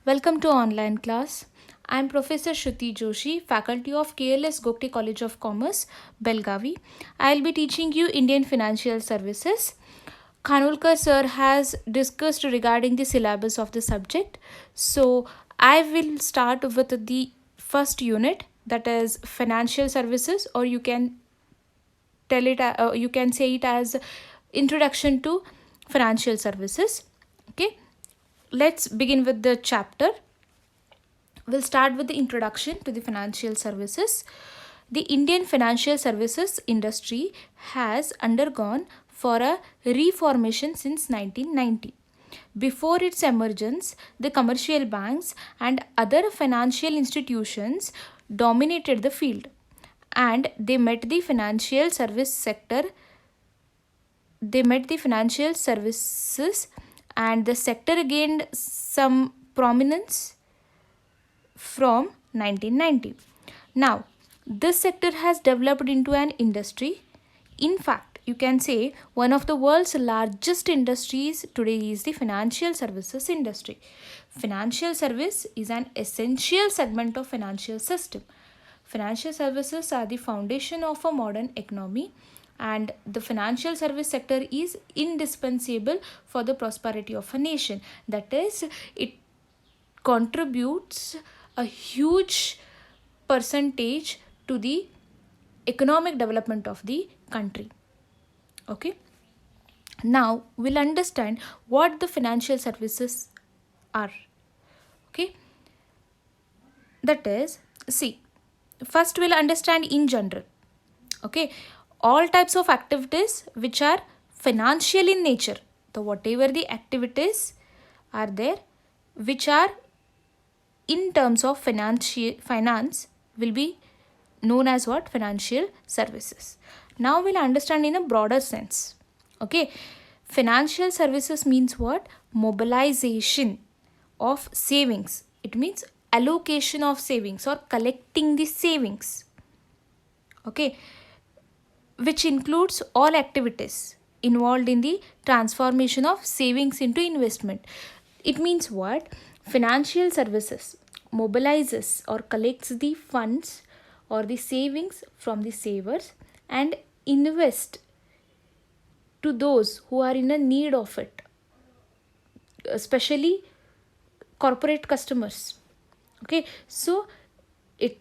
Welcome to online class. I am Professor Shruti Joshi, faculty of KLS Gokte College of Commerce, Belgavi. I will be teaching you Indian Financial Services. Khanolkar sir has discussed regarding the syllabus of the subject. So I will start with the first unit, that is financial services, or you can say it as introduction to financial services. Okay, let's begin with the chapter. We'll start with the introduction to the financial services. The Indian financial services industry has undergone for a reformation since 1990. Before its emergence, the commercial banks and other financial institutions dominated the field, and they met the financial services, and the sector gained some prominence from 1990. Now, this sector has developed into an industry. In fact, you can say one of the world's largest industries today is the financial services industry. Financial service is an essential segment of financial system. Financial services are the foundation of a modern economy, and the financial service sector is indispensable for the prosperity of a nation. That is, it contributes a huge percentage to the economic development of the country. Okay, now we'll understand what the financial services are. Okay, that is, see, first we'll understand in general. Okay, all types of activities which are financial in nature, so whatever the activities are there which are in terms of finance will be known as what? Financial services. Now we'll understand in a broader sense. Okay, financial services means what? Mobilization of savings. It means allocation of savings or collecting the savings. Okay, which includes all activities involved in the transformation of savings into investment. It means what? Financial services mobilizes or collects the funds or the savings from the savers and invest to those who are in a need of it, especially corporate customers. Okay, so it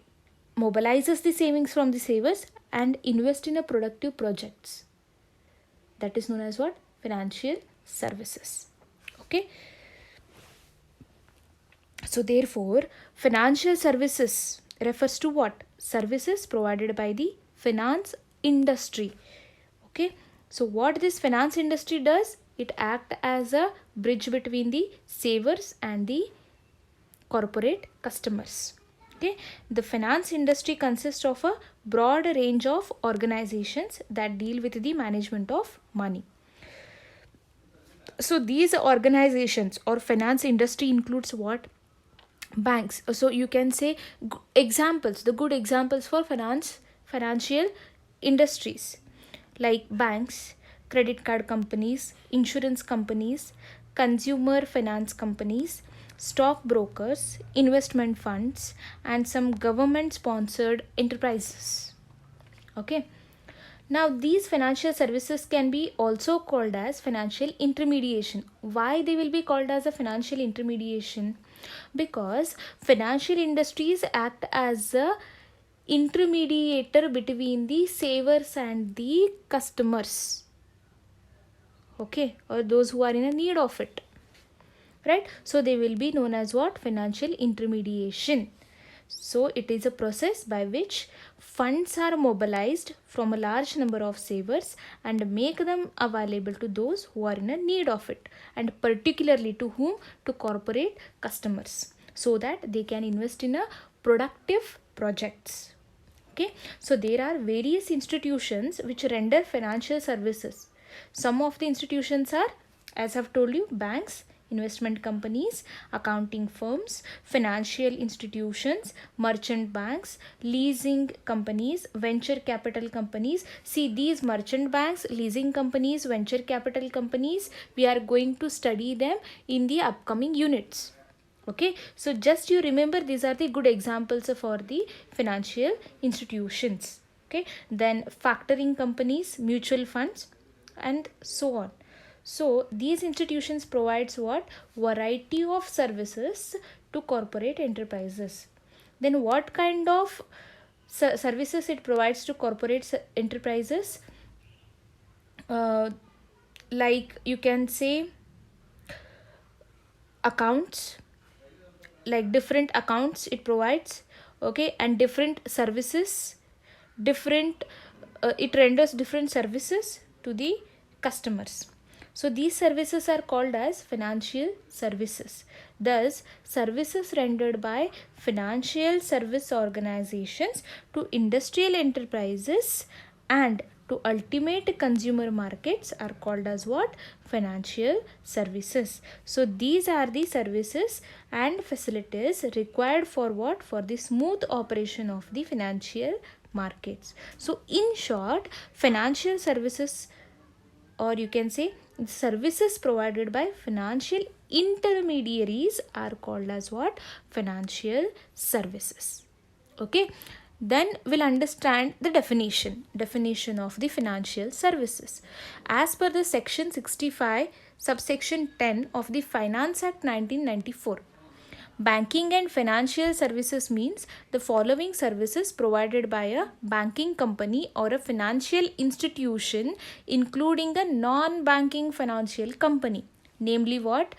mobilizes the savings from the savers and invest in a productive projects. That is known as what? Financial services. Okay, so therefore financial services refers to what? Services provided by the finance industry. Okay, so what this finance industry does, it act as a bridge between the savers and the corporate customers. Okay, the finance industry consists of a broad range of organizations that deal with the management of money. So these organizations or finance industry includes what? Banks. So you can say examples, the good examples for financial industries like banks, credit card companies, insurance companies, consumer finance companies, stock brokers, investment funds, and some government sponsored enterprises. Okay, now these financial services can be also called as financial intermediation. Why they will be called as a financial intermediation? Because financial industries act as a intermediator between the savers and the customers. Okay, or those who are in a need of it, right? So they will be known as what? Financial intermediation. So it is a process by which funds are mobilized from a large number of savers and make them available to those who are in a need of it, and particularly to whom? To corporate customers, so that they can invest in a productive projects. Okay, so there are various institutions which render financial services. Some of the institutions are, as I've told you, banks, investment companies, accounting firms, financial institutions, merchant banks, leasing companies, venture capital companies. See, these merchant banks, leasing companies, venture capital companies, we are going to study them in the upcoming units. Okay, so just you remember these are the good examples for the financial institutions. Okay, then factoring companies, mutual funds, and so on. So these institutions provides what variety of services to corporate enterprises. Then what kind of services it provides to corporate enterprises? uh, like you can say accounts, like different accounts it provides. Okay, and different services, different it renders different services to the customers. So these services are called as financial services. Thus services rendered by financial service organizations to industrial enterprises and to ultimate consumer markets are called as what? Financial services. So these are the services and facilities required for what? For the smooth operation of the financial markets. So in short, financial services, or you can say services provided by financial intermediaries, are called as what? Financial services. Okay, then we'll understand the definition of the financial services. As per the section 65 subsection 10 of the Finance Act 1994, banking and financial services means the following services provided by a banking company or a financial institution, including a non-banking financial company. Namely what?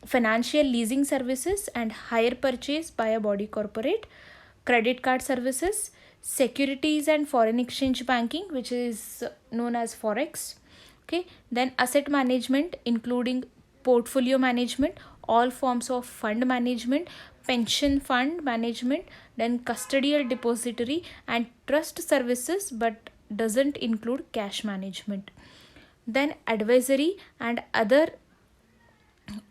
Financial leasing services and hire purchase by a body corporate, credit card services, securities and foreign exchange banking, which is known as forex. Okay, then asset management, including portfolio management, all forms of fund management, pension fund management, then custodial depository and trust services, but doesn't include cash management. Then advisory and other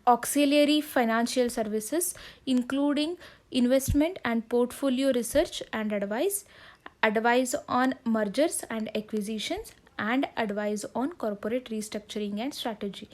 auxiliary financial services, including investment and portfolio research and advice, advice on mergers and acquisitions, and advice on corporate restructuring and strategy,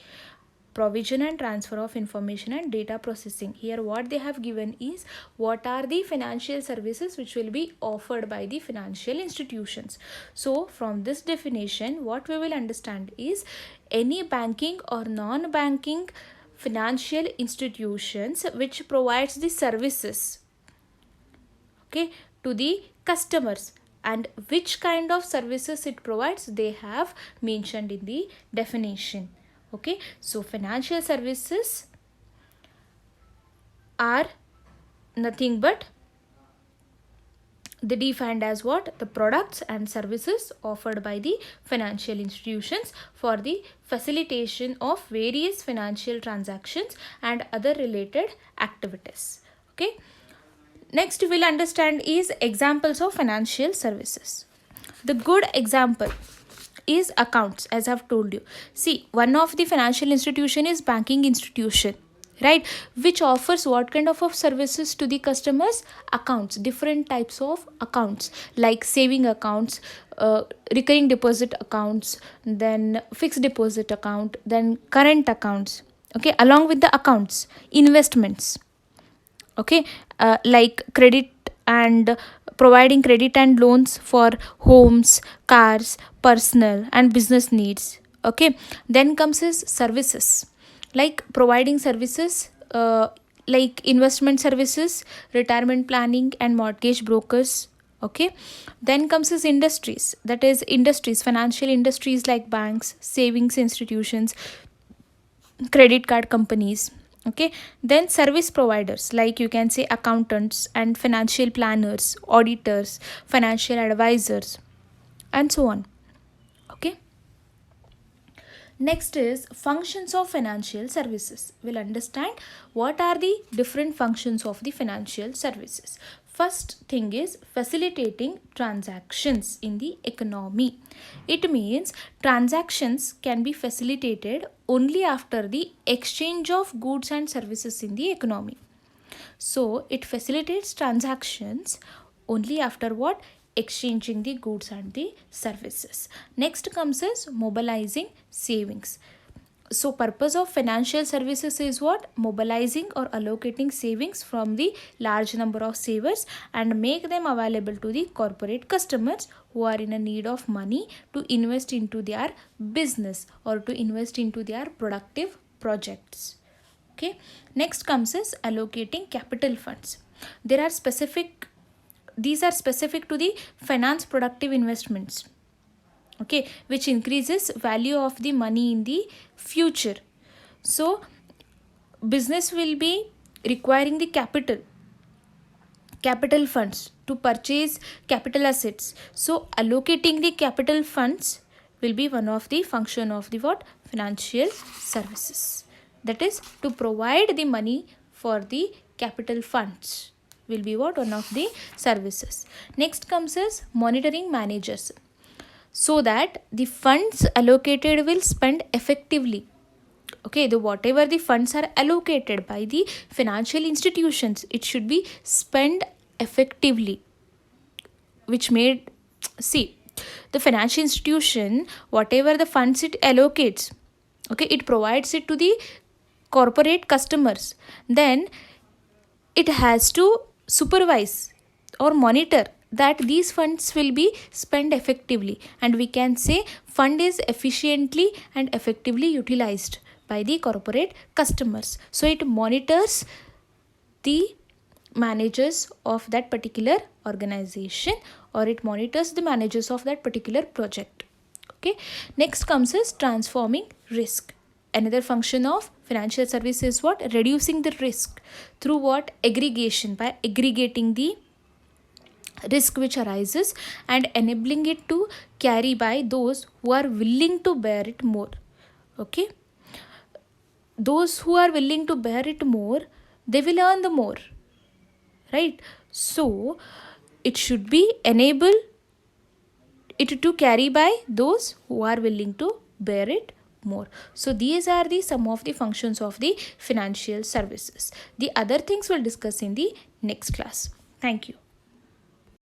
provision and transfer of information and data processing. Here what they have given is what are the financial services which will be offered by the financial institutions. So from this definition what we will understand is any banking or non-banking financial institutions which provides the services, okay, to the customers, and which kind of services it provides they have mentioned in the definition. Okay, so financial services are nothing but they defined as what? The products and services offered by the financial institutions for the facilitation of various financial transactions and other related activities. Okay, next we'll understand is examples of financial services. The good example is accounts, as I've told you. See, one of the financial institution is banking institution, right, which offers what kind of services to the customers? Accounts, different types of accounts, like saving accounts, recurring deposit accounts, then fixed deposit account, then current accounts. Okay, along with the accounts, investments. Okay, like credit and providing credit and loans for homes, cars, personal and business needs. Okay, then comes his services, like providing services, like investment services, retirement planning and mortgage brokers. Okay, then comes his industries, that is industries, financial industries like banks, savings institutions, credit card companies. Okay, then service providers, like you can say accountants and financial planners, auditors, financial advisors, and so on. Okay, next is functions of financial services. We'll understand what are the different functions of the financial services. First thing is facilitating transactions in the economy. It means transactions can be facilitated only after the exchange of goods and services in the economy. So it facilitates transactions only after what? Exchanging the goods and the services. Next comes is mobilizing savings. So purpose of financial services is what? Mobilizing or allocating savings from the large number of savers and make them available to the corporate customers who are in a need of money to invest into their business or to invest into their productive projects. Okay, next comes is allocating capital funds. There are specific, these are specific to the finance productive investments, okay, which increases value of the money in the future. So business will be requiring the capital funds to purchase capital assets. So allocating the capital funds will be one of the function of the what? Financial services. That is to provide the money for the capital funds will be what? One of the services. Next comes as monitoring managers, so that the funds allocated will spend effectively. Okay, the whatever the funds are allocated by the financial institutions, it should be spent effectively, which made, see, the financial institution, whatever the funds it allocates, okay, it provides it to the corporate customers, then it has to supervise or monitor that these funds will be spent effectively, and we can say fund is efficiently and effectively utilized by the corporate customers. So it monitors the managers of that particular organization, or it monitors the managers of that particular project. Okay, next comes is transforming risk. Another function of financial service is what? Reducing the risk through what? Aggregation, by aggregating the risk which arises and enabling it to carry by those who are willing to bear it more. Okay, those who are willing to bear it more, they will earn the more, right? So it should be enable it to carry by those who are willing to bear it more. So these are the some of the functions of the financial services. The other things we'll discuss in the next class. Thank you.